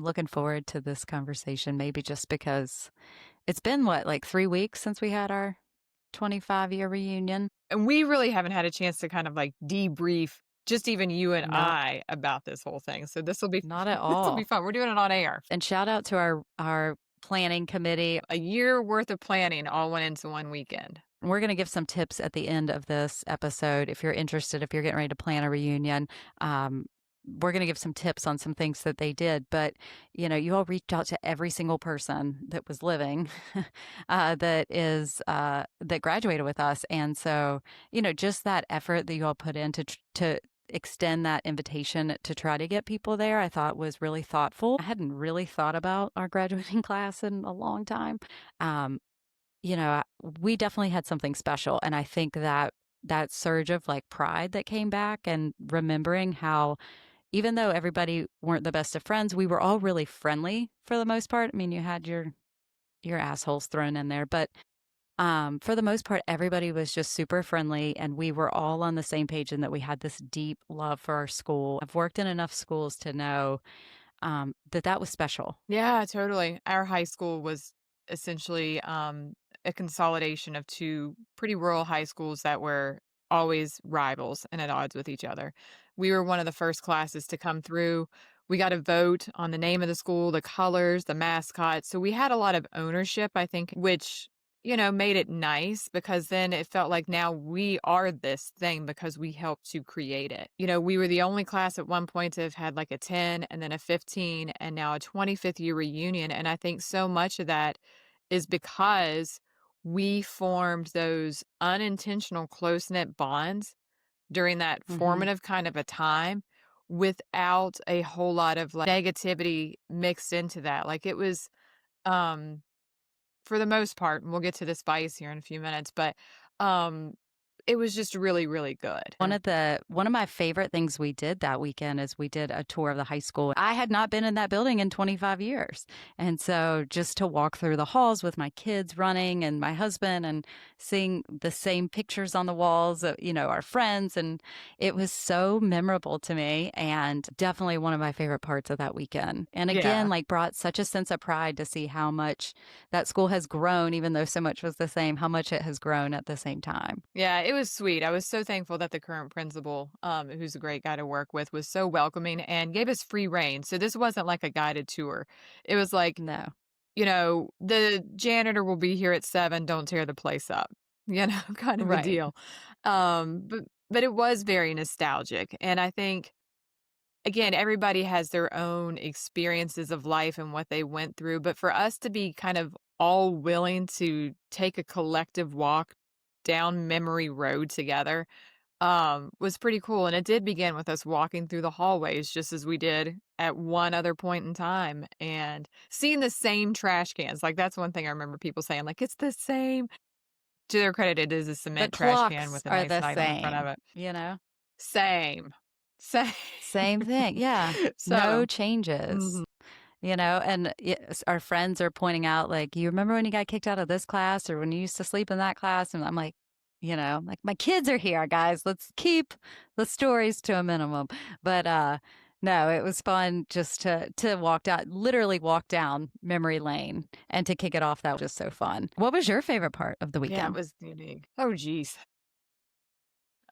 looking forward to this conversation, maybe just because it's been like 3 weeks since we had our 25-year reunion. And we really haven't had a chance to kind of like debrief, just even you and No, I, about this whole thing. So this will be not at this will be all. fun. We're doing it on air. And shout out to our planning committee. A year worth of planning all went into one weekend. We're going to give some tips at the end of this episode. If you're interested, if you're getting ready to plan a reunion, we're going to give some tips on some things that they did. But, you all reached out to every single person that was living that graduated with us. And so, just that effort that you all put in to extend that invitation to try to get people there, I thought was really thoughtful. I hadn't really thought about our graduating class in a long time. We definitely had something special. And I think that surge of like pride that came back and remembering how, even though everybody weren't the best of friends, we were all really friendly for the most part. I mean, you had your assholes thrown in there, but for the most part, everybody was just super friendly, and we were all on the same page in that we had this deep love for our school. I've worked in enough schools to know that was special. Yeah, totally. Our high school was essentially a consolidation of two pretty rural high schools that were always rivals and at odds with each other. We were one of the first classes to come through. We got to vote on the name of the school, the colors, the mascot. So we had a lot of ownership, I think, which, made it nice because then it felt like now we are this thing because we helped to create it. We were the only class at one point to have had like a 10 and then a 15 and now a 25th year reunion. And I think so much of that is because we formed those unintentional close-knit bonds during that formative kind of a time without a whole lot of like negativity mixed into that. Like it was, for the most part, and we'll get to the spice here in a few minutes, but it was just really, really good. One of my favorite things we did that weekend is we did a tour of the high school. I had not been in that building in 25 years. And so just to walk through the halls with my kids running and my husband and seeing the same pictures on the walls of, our friends. And it was so memorable to me and definitely one of my favorite parts of that weekend. And again, like brought such a sense of pride to see how much that school has grown, even though so much was the same, how much it has grown at the same time. Yeah, it was sweet. I was so thankful that the current principal, who's a great guy to work with, was so welcoming and gave us free reign. So this wasn't like a guided tour. It was like, No. The janitor will be here at 7. Don't tear the place up, kind of a deal. But it was very nostalgic. And I think, again, everybody has their own experiences of life and what they went through. But for us to be kind of all willing to take a collective walk down memory road together was pretty cool. And it did begin with us walking through the hallways just as we did at one other point in time and seeing the same trash cans. Like that's one thing I remember people saying, like, it's the same. To their credit, it is a cement trash can with a nice night on the front of it. Same. Same thing. Yeah. No changes. And our friends are pointing out, like, you remember when you got kicked out of this class or when you used to sleep in that class? And I'm like, like my kids are here, guys. Let's keep the stories to a minimum. But no, it was fun just to literally walk down memory lane and to kick it off. That was just so fun. What was your favorite part of the weekend? Yeah, it was unique. Oh, geez.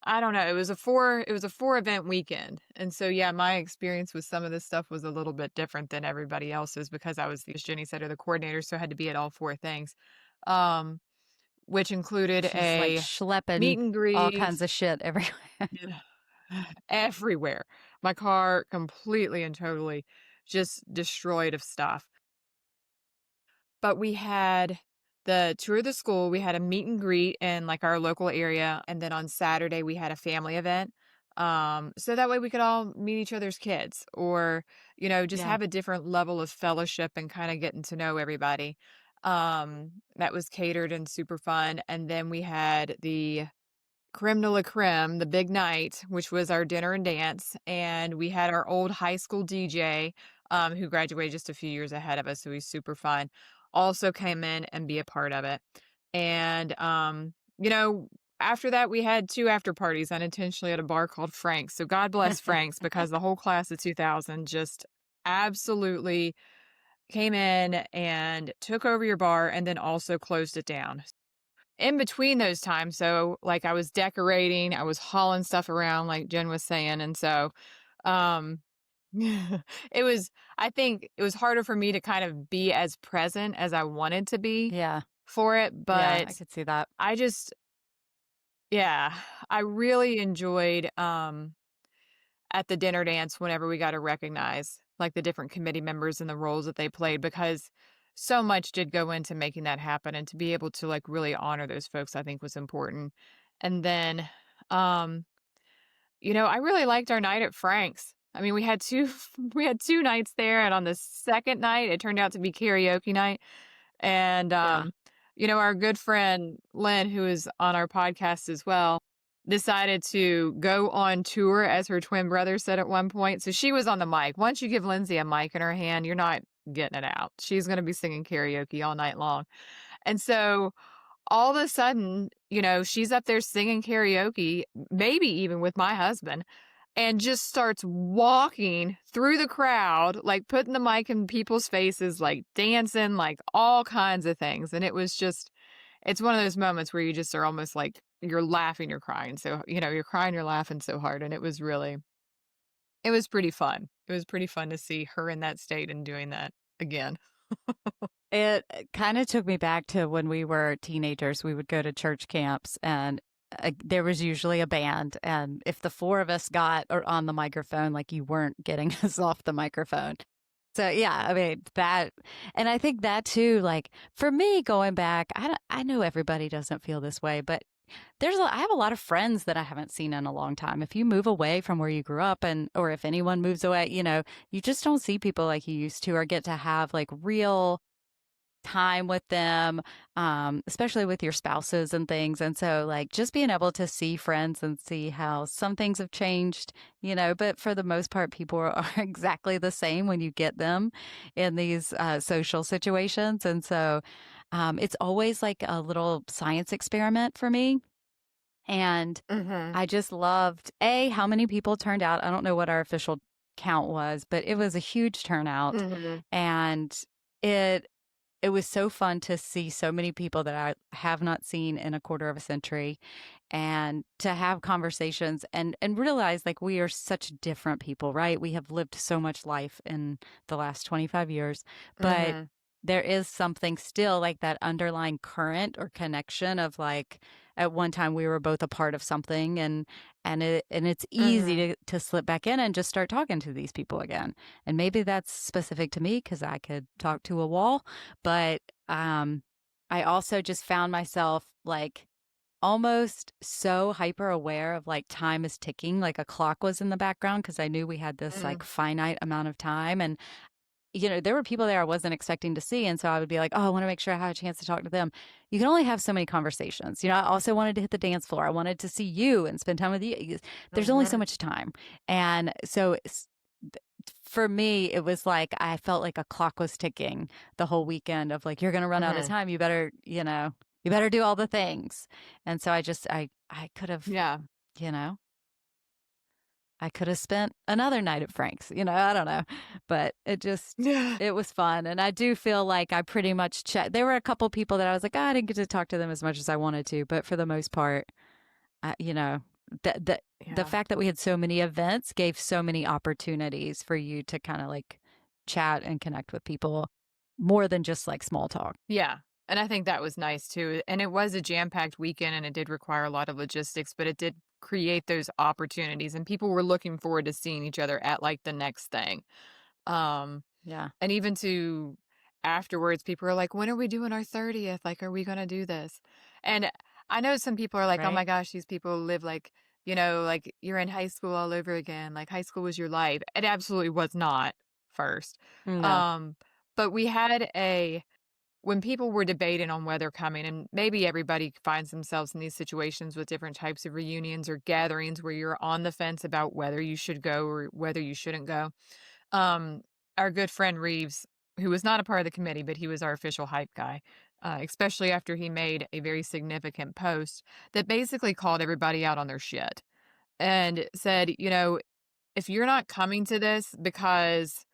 I don't know. It was a 4-event weekend. And so, yeah, my experience with some of this stuff was a little bit different than everybody else's because I was, as Jenny said, the coordinator. So I had to be at all 4 things, which included She's a like schlepping meet and greet. all kinds of shit everywhere. Everywhere. My car completely and totally just destroyed of stuff. But we had the tour of the school, we had a meet and greet in like our local area, and then on Saturday we had a family event. So that way we could all meet each other's kids or, just have a different level of fellowship and kind of getting to know everybody. That was catered and super fun. And then we had the creme de la creme, the big night, which was our dinner and dance. And we had our old high school DJ, who graduated just a few years ahead of us. So he's super fun. Also came in and be a part of it. And, after that, we had 2 after parties unintentionally at a bar called Frank's. So God bless Frank's because the whole class of 2000 just absolutely came in and took over your bar and then also closed it down. In between those times, so, like, I was decorating, I was hauling stuff around like Jen was saying, and so, um, it was I think it was harder for me to kind of be as present as I wanted to be Yeah. for it, Yeah, I but could see that. I just yeah, I really enjoyed, at the dinner dance whenever we got to recognize, like, the different committee members and the roles that they played because so much did go into making that happen, and to be able to, like, really honor those folks, I think was important. And then, um, I really liked our night at Frank's. I mean, we had 2 we had 2 nights there, and on the 2nd night, it turned out to be karaoke night. And, Yeah. our good friend Lynn, who is on our podcast as well, decided to go on tour, as her twin brother said at one point. So she was on the mic. Once you give Lindsay a mic in her hand, you're not getting it out. She's going to be singing karaoke all night long. And so all of a sudden, she's up there singing karaoke, maybe even with my husband, and just starts walking through the crowd, like putting the mic in people's faces, like dancing, like all kinds of things. And it's one of those moments where you just are almost like you're laughing, you're crying. So, you're crying, you're laughing so hard. And it was pretty fun. It was pretty fun to see her in that state and doing that again. It kind of took me back to when we were teenagers. We would go to church camps, and there was usually a band. And if the four of us got on the microphone, like you weren't getting us off the microphone. So yeah, I mean that, and I think that too. Like for me, going back, I know everybody doesn't feel this way, but I have a lot of friends that I haven't seen in a long time. If you move away from where you grew up, or if anyone moves away, you just don't see people like you used to, or get to have like real time with them, especially with your spouses and things. And so, like, just being able to see friends and see how some things have changed, but for the most part, people are exactly the same when you get them in these social situations. And so, it's always like a little science experiment for me. And Mm-hmm. I just loved how many people turned out. I don't know what our official count was, but it was a huge turnout. Mm-hmm. And it it was so fun to see so many people that I have not seen in a quarter of a century, and to have conversations and realize like we are such different people, right? We have lived so much life in the last 25 years, but Mm-hmm. there is something still like that underlying current or connection of like at one time we were both a part of something, and it's easy Mm-hmm. to slip back in and just start talking to these people again. And maybe that's specific to me because I could talk to a wall, but I also just found myself like almost so hyper aware of like time is ticking, like a clock was in the background because I knew we had this Mm-hmm. like finite amount of time. And there were people there I wasn't expecting to see. And so I would be like, oh, I want to make sure I have a chance to talk to them. You can only have so many conversations. I also wanted to hit the dance floor. I wanted to see you and spend time with you. There's only so Mm-hmm. much time. And so for me, it was like I felt like a clock was ticking the whole weekend of like, you're going to run out of Mm-hmm. time. You better do all the things. And so I could have, Yeah. you know, I could have spent another night at Frank's, I don't know, but Yeah. it was fun. And I do feel like I pretty much checked. There were a couple people that I was like, I didn't get to talk to them as much as I wanted to, but for the most part, you know, the, the, the Yeah. fact that we had so many events gave so many opportunities for you to kind of like chat and connect with people more than just like small talk. Yeah. And I think that was nice too. And it was a jam-packed weekend and it did require a lot of logistics, but it did create those opportunities and people were looking forward to seeing each other at like the next thing. Um Yeah. and even to afterwards people are like, "When are we doing our 30th? Like are we going to do this?" And I know some people are like, "Oh Right. my gosh, these people live like, like you're in high school all over again. Like high school was your life." It absolutely was not first. No. Um but we had a when people were debating on whether coming, and maybe everybody finds themselves in these situations with different types of reunions or gatherings where you're on the fence about whether you should go or whether you shouldn't go. Um, our good friend Reeves, who was not a part of the committee, but he was our official hype guy, especially after he made a very significant post that basically called everybody out on their shit and said, if you're not coming to this because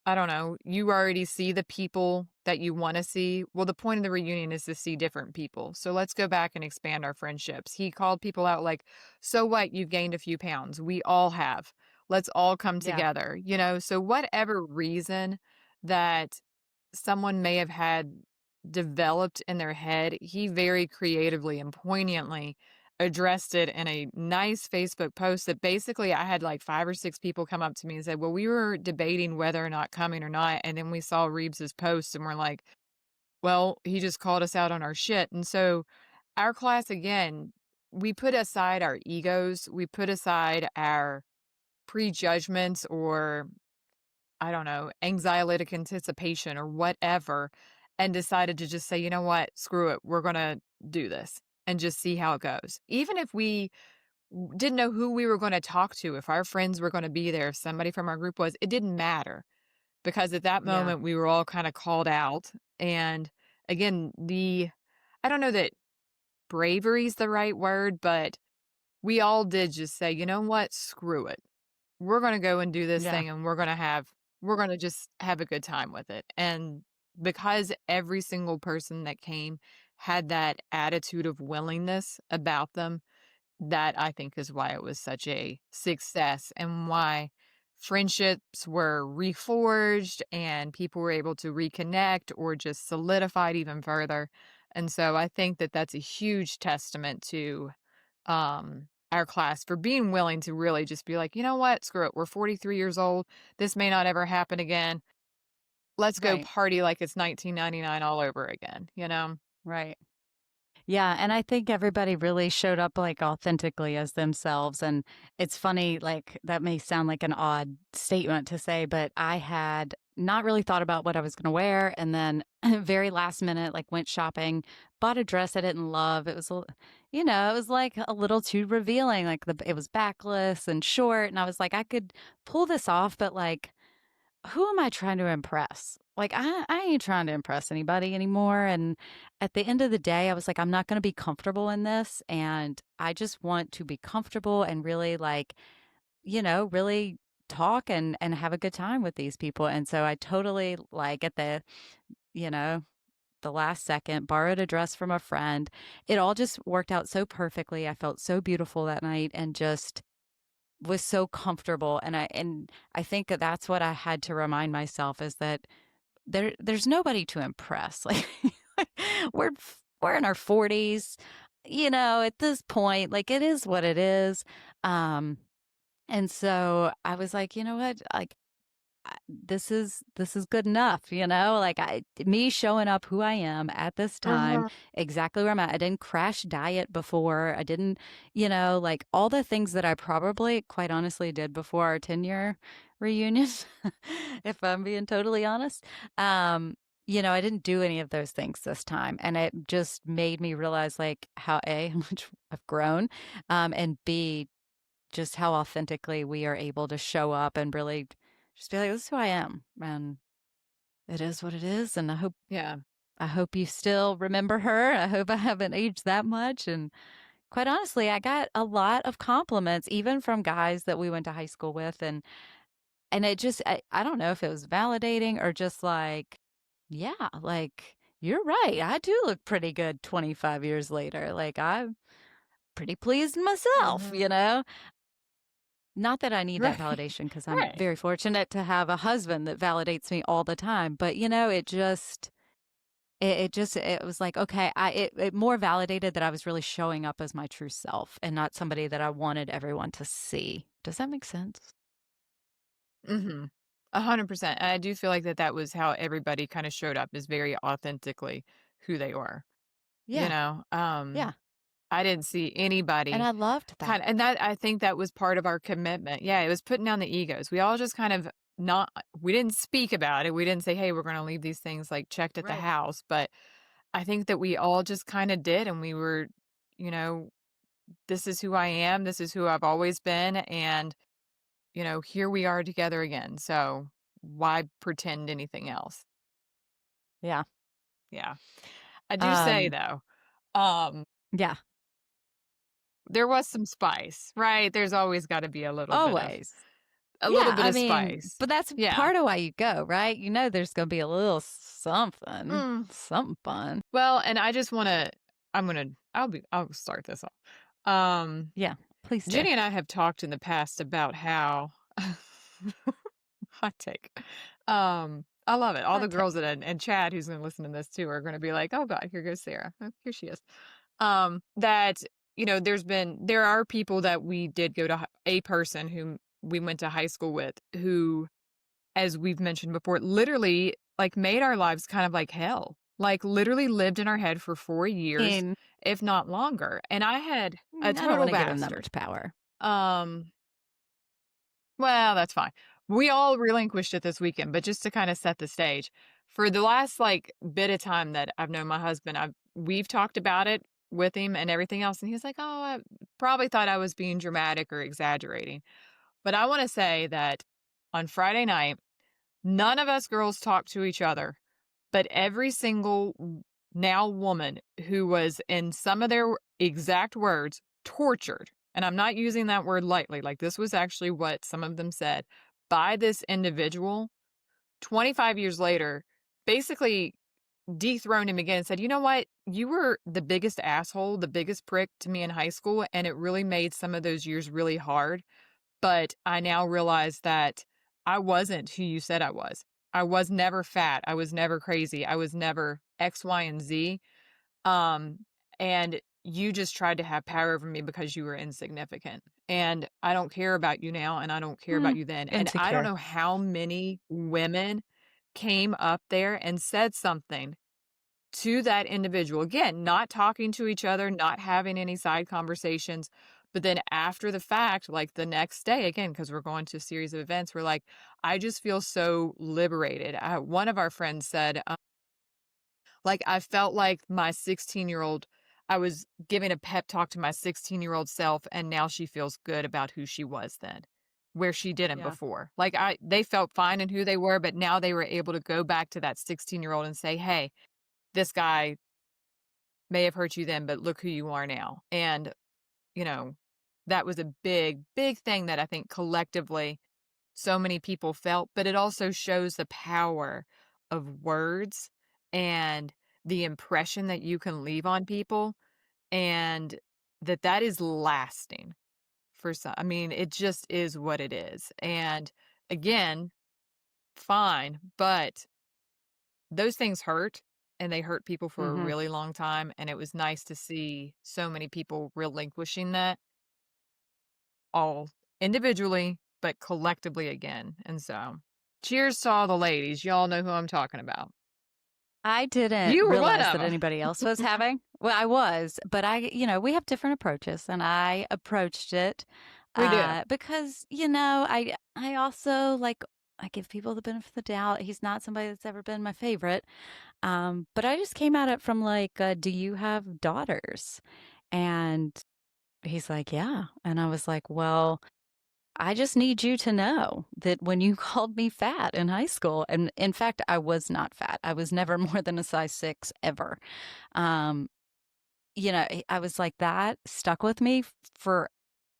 I don't know, you already see the people that you wanna see. Well, the point of the reunion is to see different people. So let's go back and expand our friendships. He called people out like, "So what? You've gained a few pounds. We all have. Let's all come Yeah. together." So whatever reason that someone may have had developed in their head, he very creatively and poignantly addressed it in a nice Facebook post that basically I had like 5 or 6 people come up to me and said, "Well, we were debating whether or not coming or not, and then we saw Reeves's post and we're like, well, he just called us out on our shit." And so our class again, we put aside our egos, we put aside our prejudgments or I don't know, anxiolytic anticipation or whatever, and decided to just say, "You know what? Screw it. We're gonna do this and just see how it goes." Even if we didn't know who we were gonna talk to, if our friends were gonna be there, if somebody from our group was, it didn't matter because at that Yeah. moment we were all kinda called out. And again, I don't know that bravery is the right word, but we all did just say, "You know what? Screw it. We're gonna go and do this Yeah. thing, and we're gonna just have a good time with it." And because every single person that came had that attitude of willingness about them, that I think is why it was such a success and why friendships were reforged and people were able to reconnect or just solidified even further. And so I think that that's a huge testament to our class for being willing to really just be like, "You know what? Screw it. We're 43 years old. This may not ever happen again. Let's go Right. party like it's 1999 all over again," you know? Right. Yeah, and I think everybody really showed up like authentically as themselves. And it's funny, like that may sound like an odd statement to say, but I had not really thought about what I was going to wear. And then very last minute, like went shopping, bought a dress I didn't love. It was, it was like a little too revealing. Like it was backless and short. And I was like, I could pull this off, but like, who am I trying to impress? Like, I ain't trying to impress anybody anymore. And at the end of the day, I was like, I'm not going to be comfortable in this. And I just want to be comfortable and really, like, really talk and have a good time with these people. And so I totally, like, at you know, the last second, borrowed a dress from a friend. It all just worked out so perfectly. I felt so beautiful that night and just was so comfortable. And I think that that's what I had to remind myself is that there's nobody to impress. Like we're we're in our 40s, at this point, like it is what it is. Um and so I was like, you know what? Like this is good enough, like me showing up who I am at this time, Uh-huh. exactly where I'm at. I didn't crash diet before. I didn't, like all the things that I probably quite honestly did before our 10-year reunion, if I'm being totally honest. I didn't do any of those things this time. And it just made me realize like how A, how much I've grown, and B, just how authentically we are able to show up and really just be like, this is who I am. And it is what it is. And Yeah. I hope you still remember her. I hope I haven't aged that much. And quite honestly, I got a lot of compliments, even from guys that we went to high school with. And it just I don't know if it was validating or just like, yeah, like you're right. I do look pretty good 25 years later. Like I'm pretty pleased in myself, Mhm. Not that I need that Right. validation because I'm Right. very fortunate to have a husband that validates me all the time. But it was like, okay, it more validated that I was really showing up as my true self and not somebody that I wanted everyone to see. Does that make sense? Mhm. 100%. And I do feel like that was how everybody kinda showed up is very authentically who they were, you Yeah. know? Yeah. I didn't see And anybody I loved that. and that I think that was part of our commitment. Yeah, it was putting down the egos. We all just kind of not we didn't speak about it. We didn't say, "Hey, we're gonna leave these things, like, checked at the Right. house," but I think that we all just kinda did, and we were, you know, "This is who I am. This is who I've always been, and, here we are together again, so why pretend anything else?" Yeah. Yeah. I do say, Um, though, um, yeah. there was some spice, right? There's always gotta be a little bit of Always. a little Yeah, bit I of mean, spice. but that's Yeah. part of why you go, right? You know there's gonna be a little something, Mm. something fun. Well, and I just wanna I'll start this off. Um, Yeah, please do. Jenny and I have talked in the past about how hot take. I love it. All the Hot take. girls and Chad, who's gonna listen to this too, are gonna be like, "Oh god, here goes Sarah. Oh, here she is." That, there are people that we did go to a person whom we went to high school with who, as we've mentioned before, literally, like, made our lives kind of like hell. Like, literally lived in our head for 4 years, And if not longer, and I had a I don't total want to give him that bastard. much power. Um, well, that's fine. We all relinquished it this weekend, but just to kinda set the stage, for the last, like, bit of time that I've known my husband, we've talked about it with him and everything else, and he's like, "Oh, I probably thought I was being dramatic or exaggerating." But I wanna say that on Friday night, none of us girls talked to each other, but every single now woman who was, in some of their exact words, tortured, and I'm not using that word lightly, like, this was actually what some of them said, by this individual, 25 years later, basically dethroned him again and said, "You know what? You were the biggest asshole, the biggest prick to me in high school, and it really made some of those years really hard. But I now realize that I wasn't who you said I was. I was never fat. I was never crazy. I was never X, Y, and Z. Um, and you just tried to have power over me because you were insignificant. And I don't care about you now, and I don't care about Mm, you then." And I don't insecure. know how many women came up there and said something to that individual. Again, not talking to each other, not having any side conversations. But then after the fact, like the next day, again, because we're going to a series of events, we're like, I just feel so liberated. One of our friends said, like, I felt like my 16-year-old, I was giving a pep talk to my 16-year-old self, and now she feels good about who she was then, where she didn't Yeah. before. Like, they felt fine in who they were, but now they were able to go back to that 16-year-old and say, hey, this guy may have hurt you then, but look who you are now. And, you know, that was a big, big thing that I think collectively so many people felt, but it also shows the power of words and the impression that you can leave on people, and that is lasting for some. I mean, it just is what it is. And again, fine, but those things hurt, and they hurt people for a Hmm. really long time, and it was nice to see so many people relinquishing that, all individually, but collectively again, and so, cheers to all the ladies, y'all know who I'm talking about. I didn't You were one realize of that them. anybody else was having. Well, I was, but we have different approaches, and I approached it We do. because I also I give people the benefit of the doubt. He's not somebody that's ever been my favorite, but I just came at it from do you have daughters? And he's like, yeah, and I was like, well. I just need you to know that when you called me fat in high school, and in fact, I was not fat. I was never more than a size 6 ever. Um, I was like, that stuck with me for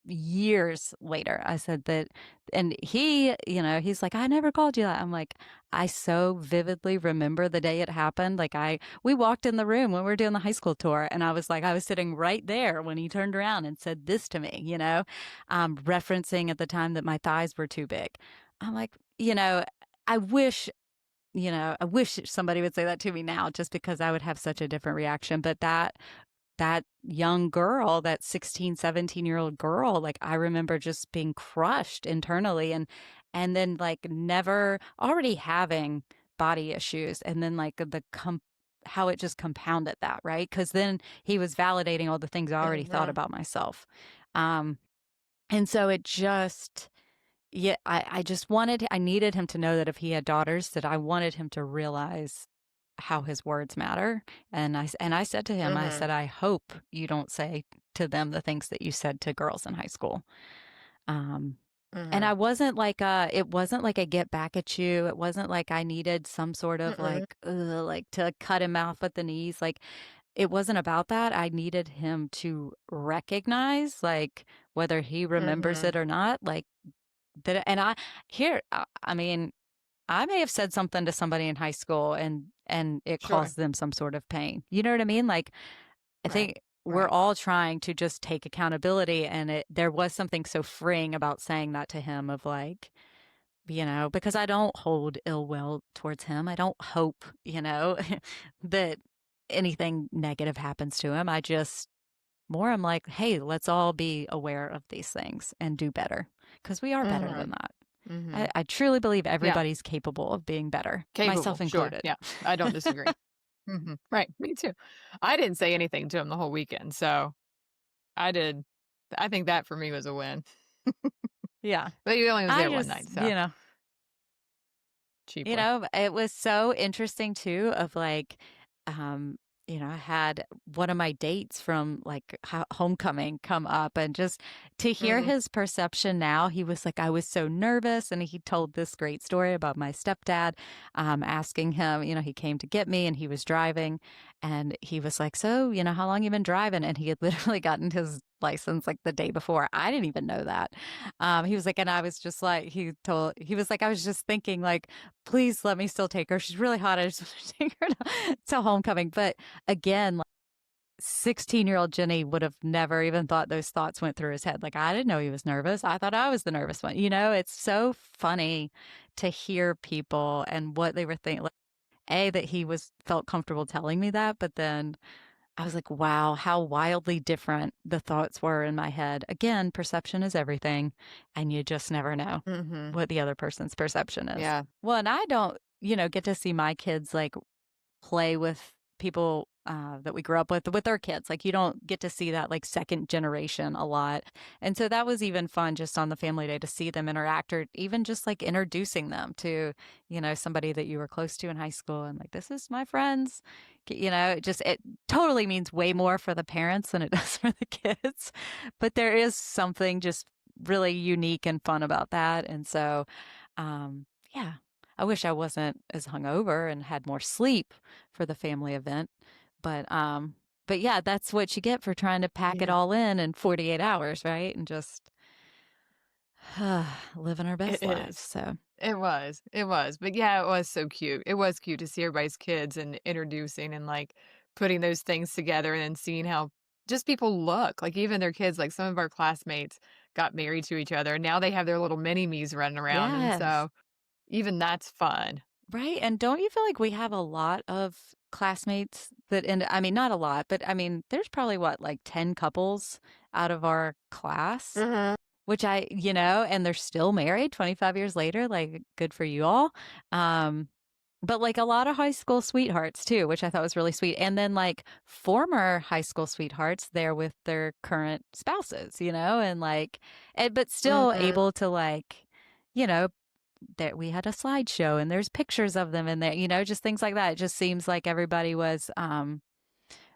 years later. I said that, and he's like, I never called you that. I'm like, I so vividly remember the day it happened. We walked in the room when we were doing the high school tour, and I was like, I was sitting right there when he turned around and said this to me, referencing at the time that my thighs were too big. I'm like, I wish I wish somebody would say that to me now just because I would have such a different reaction. But that young girl, that 16, 17-year-old girl, like I remember just being crushed internally and then never already having body issues and then how it just compounded that, right? Because then he was validating all the things I already thought Mhm, about myself. Um, and so it just yeah, I needed him to know that if he had daughters, that I wanted him to realize how his words matter. And I said to him, I mhm, said, I hope you don't say to them the things that you said to girls in high school. Um, and mhm, I wasn't it wasn't like a get back at you. It wasn't like I needed some sort of mm-mm, to cut him off at the knees. Like it wasn't about that. I needed him to recognize, whether he remembers mhm, it or not, And I mean, I may have said something to somebody in high school and it Sure. caused them some sort of pain. You know what I mean? Like I Right. think we're Right. all trying to just take accountability and there was something so freeing about saying that to him of like, because I don't hold ill will towards him. I don't hope, that anything negative happens to him. I just more I'm like, hey, let's all be aware of these things and do better because we are better than Mhm. that. Mhm. I truly believe Yeah. everybody's capable of being better, Capable. myself Sure. included. Yeah. I don't disagree. Right. Me too. I didn't say anything to him the whole weekend, so I did. I think that for me was a win. Yeah. But he only was I there one just, night, so you cheaply. know, it was so interesting too of like, um, I had one of my dates from like homecoming come up and just to hear Mhm. his perception now, he was like, I was so nervous. And he told this great story about my stepdad, asking him, he came to get me and he was driving and he was like, so, how long you been driving? And he had literally gotten his license like the day before. I didn't even know that. He was like, and I was just like, he was like, I was just thinking like, please let me still take her. She's really hot. I just want to take her to homecoming. But again, like 16-year-old Jenny would have never even thought those thoughts went through his head. Like, I didn't know he was nervous. I thought I was the nervous one. It's so funny to hear people and what they were thinking. Like, that he felt comfortable telling me that, but then I was like, wow, how wildly different the thoughts were in my head. Again, perception is everything, and you just never know Mhm. what the other person's perception is. Yeah. Well, and I don't, get to see my kids like play with people that we grew up with their kids. Like you don't get to see that like second generation a lot. And so that was even fun just on the family day to see them interact or even just like introducing them to, somebody that you were close to in high school and like, this is my friends. It totally means way more for the parents than it does for the kids. But there is something just really unique and fun about that. And so, yeah, I wish I wasn't as hungover and had more sleep for the family event. But yeah, that's what you get for trying to pack it Yeah. all in 48 hours, right? And just living our It best lives. is. So, It was. It was. But yeah, it was so cute. It was cute to see everybody's kids and introducing and like putting those things together and then seeing how just people look. Like even their kids, like some of our classmates got married to each other and now they have their little mini me's running around. And yes. so even that's fun. Right. And don't you feel like we have a lot of classmates that end, I mean, not a lot, but I mean, there's probably what, like 10 couples out of our class? Mhm. Which and they're still married 25 years later, like good for you all. Um, but like a lot of high school sweethearts too, which I thought was really sweet. And then like former high school sweethearts there with their current spouses, and like, but still Mhm. able to like, you know, that we had a slideshow and there's pictures of them in there, just things like that. It just seems like everybody was,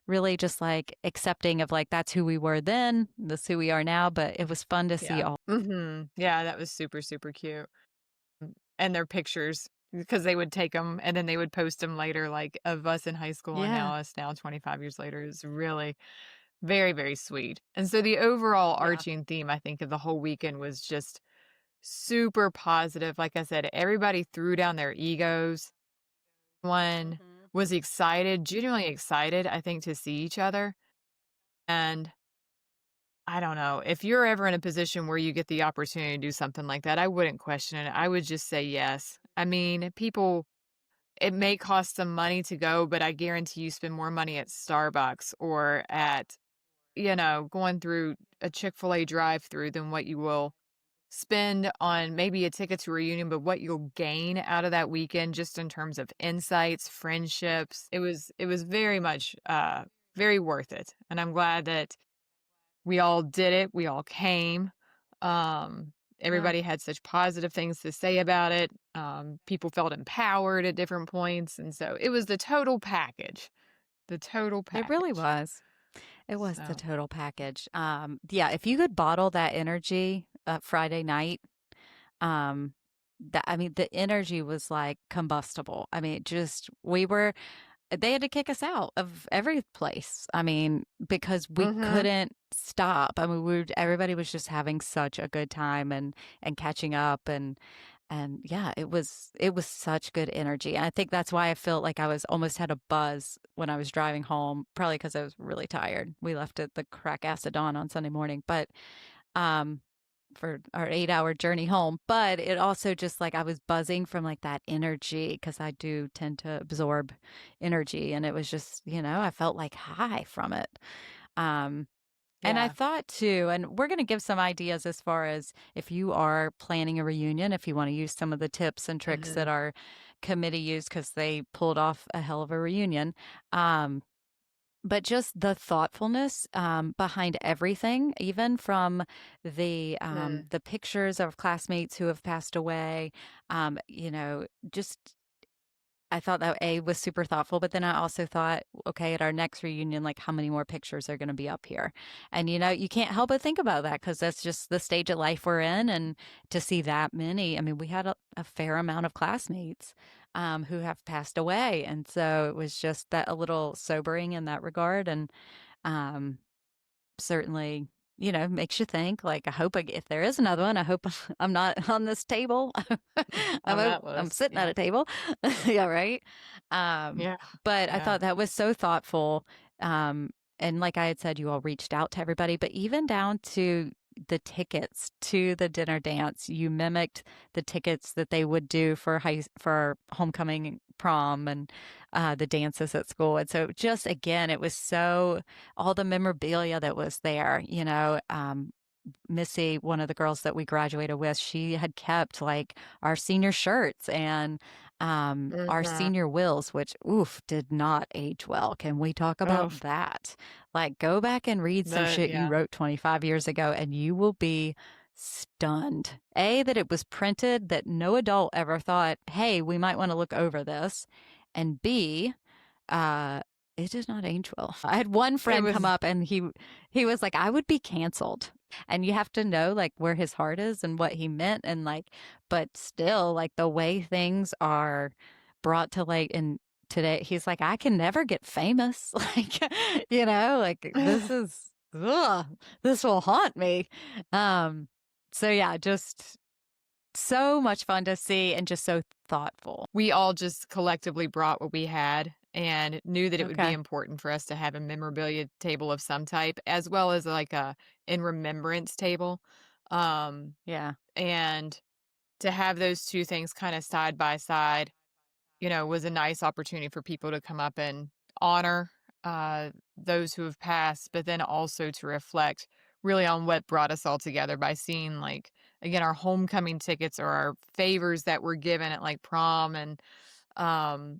really just like accepting of like that's who we were then, that's who we are now. But it was fun to see Yeah. all. Yeah, that was super, super cute. And their pictures because they would take them and then they would post them later, like of us in high school and Yeah. now us now 25 years later is really very, very sweet. And so the overall Yeah. arching theme, I think, of the whole weekend was just super positive. Like I said, everybody threw down their egos. One Hmm. was excited, genuinely excited, I think, to see each other. And I don't know, if you're ever in a position where you get the opportunity to do something like that, I wouldn't question it. I would just say yes. I mean, people, it may cost some money to go, but I guarantee you spend more money at Starbucks or at, going through a Chick-fil-A drive-through than what you will spend on maybe a ticket to a reunion, but what you'll gain out of that weekend just in terms of insights, friendships. It was very much very worth it. And I'm glad that we all did it. We all came. Yeah. Everybody had such positive things to say about it. People felt empowered at different points. And so it was the total package. The total It really package. was. It was the So, total package. Yeah, if you could bottle that energy Friday night, um, that I mean, the energy was like combustible. I mean, just we were. they had to kick us out of every place. I mean, because we Mhm. couldn't stop. I mean, everybody was just having such a good time and catching up and yeah, it was such good energy. And I think that's why I felt like I was almost had a buzz when I was driving home, probably because I was really tired. We left at the crack acid dawn on Sunday morning, but um for our 8-hour journey home. But it also just like I was buzzing from like that energy because I do tend to absorb energy. And it was just, I felt like high from it. Um, and I Yeah. thought too, and we're going to give some ideas as far as if you are planning a reunion, if you want to use some of the tips and tricks that Mhm. our committee used because they pulled off a hell of a reunion. Um, but just the thoughtfulness behind everything, even from Mm. the pictures of classmates who have passed away, just I thought that A was super thoughtful, but then I also thought, okay, at our next reunion, like how many more pictures are going to be up here? And you can't help but think about that because that's just the stage of life we're in. And to see that many, I mean, we had a fair amount of classmates who have passed away. And so it was just that a little sobering in that regard. And um, certainly, makes you think. Like, I hope if there is another one, I hope I'm not on this table. On that I'm list. sitting at Yeah. a table. Yeah, right. Um, Yeah. but I Yeah. thought that was so thoughtful. Um, and like I had said, you all reached out to everybody, but even down to the tickets to the dinner dance, you mimicked the tickets that they would do for homecoming prom and the dances at school. And so just again, it was so all the memorabilia that was there, Missy, one of the girls that we graduated with, she had kept like our senior shirts and our Mhm. senior wills, which oof, did not age well. Can we talk about Oh, that? Like go back and read some shit you yeah. wrote 25 years ago and you will be stunned. A, that it was printed, that no adult ever thought, hey, we might want to look over this. And B, uh, it did not age well. I had one It friend come was up and he was like, I would be canceled. And you have to know like where his heart is and what he meant and like, but still like the way things are brought to light and today he's like, I can never get famous. Like, like ugh, this will haunt me. Um, so yeah, just so much fun to see and just so thoughtful. we all just collectively brought what we had and knew that it would be Okay. important for us to have a memorabilia table of some type, as well as like a in remembrance table. Um, Yeah. and to have those two things kind of side by side, was a nice opportunity for people to come up and honor those who have passed, but then also to reflect really on what brought us all together by seeing, like, again, our homecoming tickets or our favors that were given at like prom and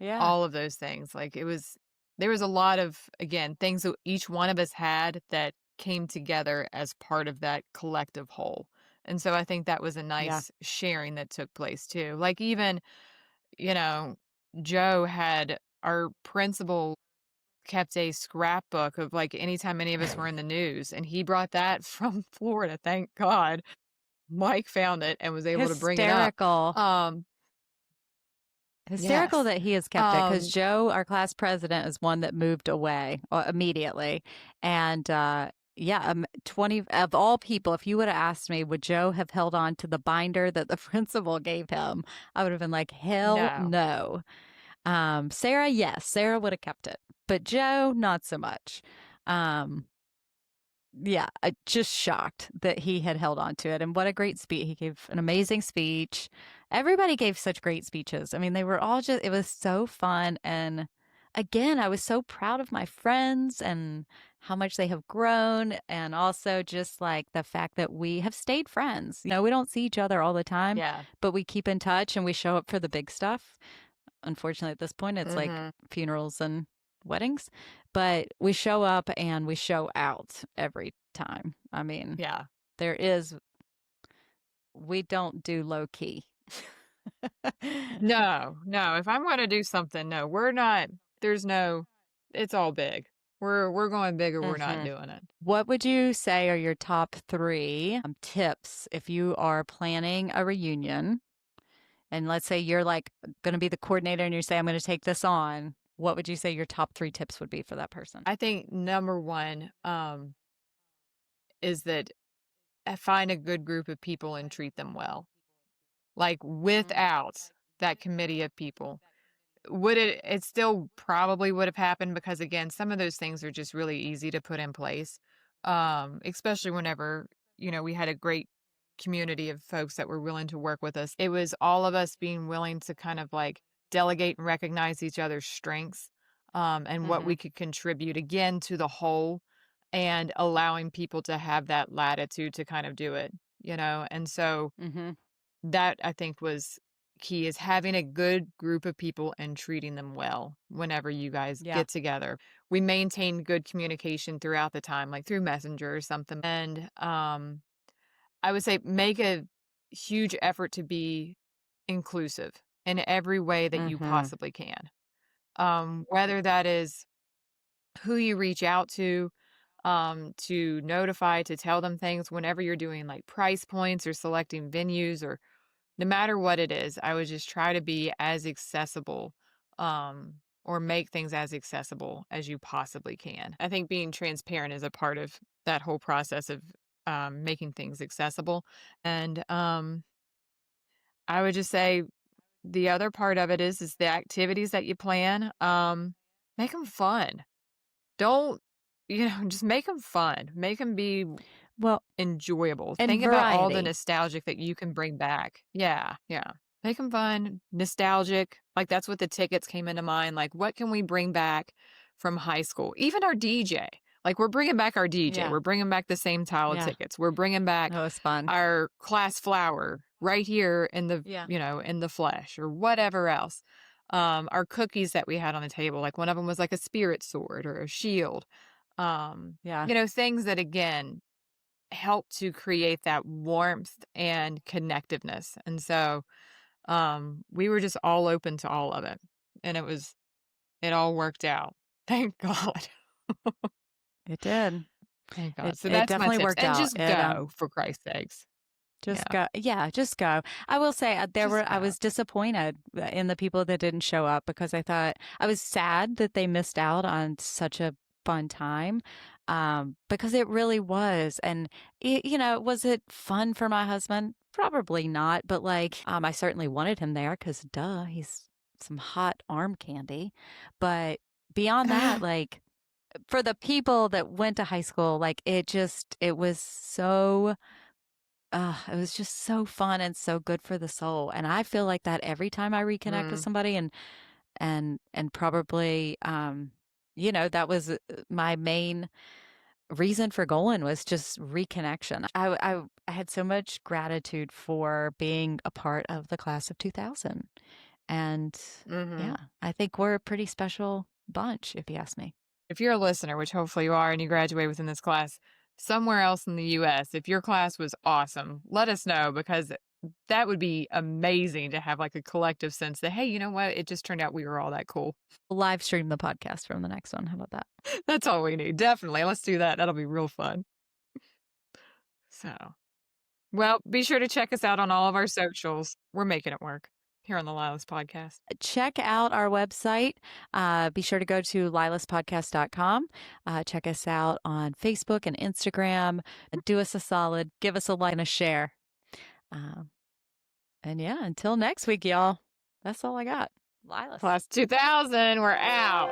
Yeah. all of those things. Like, there was a lot of, again, things that each one of us had that came together as part of that collective whole. And so I think that was a Yeah. nice sharing that took place too. Like, even you know, Joe had our principal kept a scrapbook of, like, anytime any of us were in the news, and he brought that from Florida, thank God. Mike found it and was able to bring it up. Hysterical. Um, Hysterical yes. that he has kept it because Um, Joe, our class president, is one that moved away immediately. And yeah, 20 of all people, if you would have asked me, would Joe have held on to the binder that the principal gave him? I would have been like, hell no. no. Sarah, yes, Sarah would have kept it, but Joe, not so much. Um, yeah, just shocked that he had held on to it. And what a great speech. He gave an amazing speech. Everybody gave such great speeches. I mean, they were all just, it was so fun. And again, I was so proud of my friends and how much they have grown. And also just like the fact that we have stayed friends. We don't see each other all the time, Yeah. but we keep in touch and we show up for the big stuff. Unfortunately, at this point, it's like Mhm. funerals and weddings, but we show up and we show out every time. I mean, Yeah. there is, we don't do low key. No, no, if I'm gonna do something, no, we're not there's no it's all big. We're going big or we're not Hmm. doing it. What would you say are your top three tips if you are planning a reunion? And let's say you're like going to be the coordinator and you say, I'm going to take this on. what would you say your top 3 tips would be for that person? I think number one is that find a good group of people and treat them well. Like without that committee of people, it still probably would have happened because again, some of those things are just really easy to put in place. Especially whenever, we had a great community of folks that were willing to work with us. It was all of us being willing to kind of like delegate and recognize each other's strengths, and what we Mhm. could contribute again to the whole and allowing people to have that latitude to kind of do it, And so Mhm. that I think was key is having a good group of people and treating them well whenever you guys Yeah. get together. We maintained good communication throughout the time, like through Messenger or something. And I would say make a huge effort to be inclusive in every way that you Mhm. possibly can. Whether that is who you reach out to notify, to tell them things whenever you're doing like price points or selecting venues or no matter what it is, I would just try to be as accessible, or make things as accessible as you possibly can. I think being transparent is a part of that whole process of making things accessible. And I would just say the other part of it is the activities that you plan. Make them fun. Don't just make them fun. Make them be Well, enjoyable. and Think about all the variety. nostalgic that you can bring back. Yeah, yeah. Make them fun, nostalgic. Like, that's what the tickets came into mind. Like, what can we bring back from high school? Even our DJ. Like, we're bringing back our DJ. Yeah. We're bringing back the same tile of Yeah. tickets. We're bringing back That was fun. our class flower right here in the, Yeah. in the flesh or whatever else. Our cookies that we had on the table, like one of them was like a spirit sword or a shield. Yeah. Things that again help to create that warmth and connectiveness. And so we were just all open to all of it. And it all worked out. Thank God. It did. Thank God. It So it that's my definitely tips. worked And out. just go for Christ's sakes. Just Yeah. go. Yeah, just go. I will say Just I go. was disappointed in the people that didn't show up because I thought I was sad that they missed out on such a fun time. Because it really was. And was it fun for my husband? Probably not, but like I certainly wanted him there because duh, he's some hot arm candy. But beyond that, like for the people that went to high school, like it was so it was just so fun and so good for the soul. And I feel like that every time I reconnect with Mm, somebody and probably that was my main reason for going was just reconnection. I had so much gratitude for being a part of the class of 2000. And hmm yeah, I think we're a pretty special bunch if you ask me. If you're a listener, which hopefully you are, and you graduate within this class, somewhere else in the US, if your class was awesome, let us know because that would be amazing to have like a collective sense that, hey, you know what? It just turned out we were all that cool. We'll live stream the podcast from the next one. How about that? That's all we need. Definitely. Let's do that. That'll be real fun. So, well, be sure to check us out on all of our socials. We're making it work here on the LYLAS Podcast. Check out our website. Be sure to go to lylaspodcast.com. Check us out on Facebook and Instagram. Do us a solid, give us a like and a share. Um, and yeah, until next week, y'all. That's all I got. Lilas. Class 2000, we're out.